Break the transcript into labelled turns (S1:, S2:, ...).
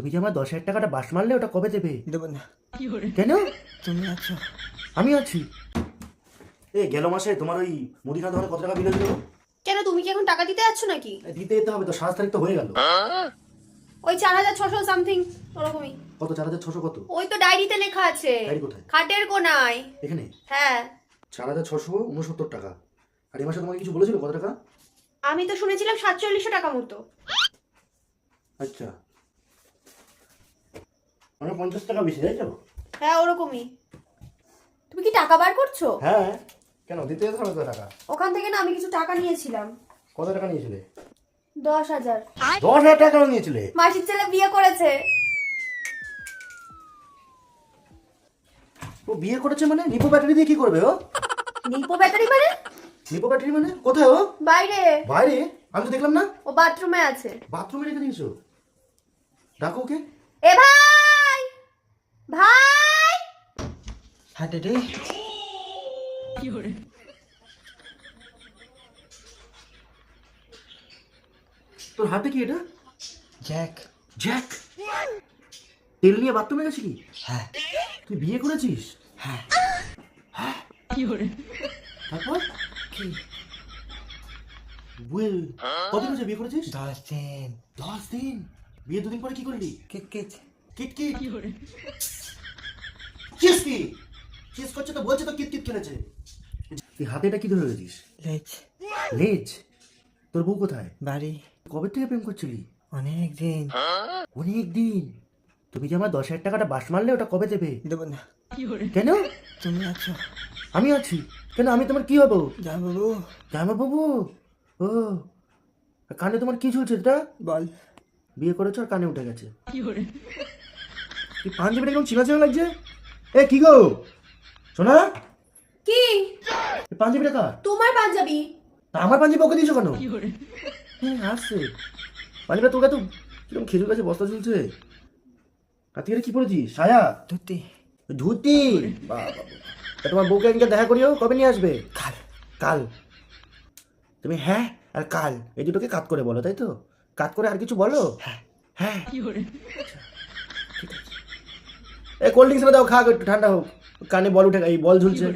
S1: তুমি যে আমার 10,000 টাকাটা বাস মারলে ওটা কবে দেবে?
S2: দেবো না।
S1: কেন?
S2: তুমি আছো।
S1: আমি আছি। গেল মাসে তোমার ওই মুদিখানা দোকানে কত টাকা বিল হয়েছিল?
S3: কেন, তুমি কি এখন টাকা দিতে যাচ্ছ নাকি?
S1: দিতে যেতে হবে তো, 7 তারিখ তো হয়ে গেল।
S3: ওই 4,600 সামথিং ওরকমই।
S1: কত? 4,600 কত?
S3: ওই তো ডায়েরিতে লেখা আছে।
S1: ডায়েরি কোথায়?
S3: খাটের কোনায়।
S1: এখানে
S3: হ্যাঁ।
S1: 4,669 টাকা। আর এই মাসে তোমাকে কিছু বলেছিল কত টাকা?
S3: আমি তো শুনেছিলাম 4700 টাকা মতো।
S1: আচ্ছা, মানে 50 টাকা বেশি, তাই তো?
S3: হ্যাঁ ওরকমই। তুমি কি টাকা বার করছো?
S1: হ্যাঁ, কেন দিতে যেতে হবে তো টাকা?
S3: ওখান থেকে না আমি কিছু টাকা নিয়েছিলাম।
S1: কত টাকা নিয়েছিলে?
S3: 10,000।
S1: 10,000 টাকা নিয়েছিলে?
S3: মাসির ছেলে বিয়ে করেছে।
S1: ও বিয়ে করেছে মানে? নিপো ব্যাটারি দিয়ে কি করবে ও?
S3: নিপো ব্যাটারি মানে?
S1: নিপো ব্যাটারি মানে কোথায় ও?
S3: বাইরে।
S1: বাইরে? আমি তো দেখলাম না।
S3: ও বাথরুমে আছে।
S1: বাথরুমে রেখে দিয়েছো? ডাকো ওকে।
S3: এ ভাই, ভাই।
S2: হাতে রে।
S1: তোর হাতে কি এটা?
S2: জ্যাক।
S1: জ্যাক? তেল নিয়ে বাথরুমে গেছিলি?
S2: হ্যাঁ।
S1: তুই বিয়ে করেছিস?
S2: হ্যাঁ।
S1: তারপর
S2: কি?
S1: বুয়ে কতদিন হয়েছে বিয়ে করেছিস?
S2: 10 দিন।
S1: 10 দিন? বিয়ে 2 দিন পরে কি করলি?
S2: Kit kit.
S1: Kit kit? Kiss কি? কিস করছে তো বলছে তো কিট কিট খেলেছে। তুই হাতে এটা কি ধরে রেখেছিস?
S2: লেজ।
S1: লেজ? তোর বউ কোথায়?
S2: বাড়ি।
S1: কবে থেকে প্রেম করছিলি?
S2: অনেক দিন।
S1: অনেক দিন। তুমি যে আমার 10,000 টাকাটা বাস মারলে ওটা কবে দেবে?
S2: দেবো না।
S1: কেন?
S2: তুমি আছো।
S1: আমি আছি। কেন, আমি তোমার কি হবো?
S2: যা বাবু।
S1: জামা বাবু? ও, আর কানে তোমার কি ঝুলছে এটা?
S2: বল।
S1: বিয়ে করেছো আর কানে উঠে গেছে। তুই পাঞ্জাবিটা এরকম চিনা চিনা লাগছে। এ কি গো শোনা,
S3: কি?
S1: এই পাঞ্জাবিটা কার?
S3: তোমার পাঞ্জাবি।
S1: তা আমার পাঞ্জাবি ওকে দিয়েছো কেন? আসছে পাঞ্জাবিটা তোর কাছে কিরকম খেজুর গাছে বস্তা ঝুলছে। আর তুই এটা কি পড়েছিস? সায়া?
S2: ধুতি।
S1: ধুতি? বাহ বাহ বাহ। তা তোমার বউকে একদিন দেখা করিও, কবে নিয়ে আসবে?
S2: কাল।
S1: কাল? তুমি হ্যাঁ আর কাল এই দুটোকে কাত করে বলো, তাই তো? কাত করে আর কিছু বলো?
S2: হ্যাঁ।
S1: হ্যাঁ। এই কোল্ড ড্রিঙ্কস দাও, খা একটু ঠান্ডা হোক। কানে বল উঠে, এই বল ঝুলছে।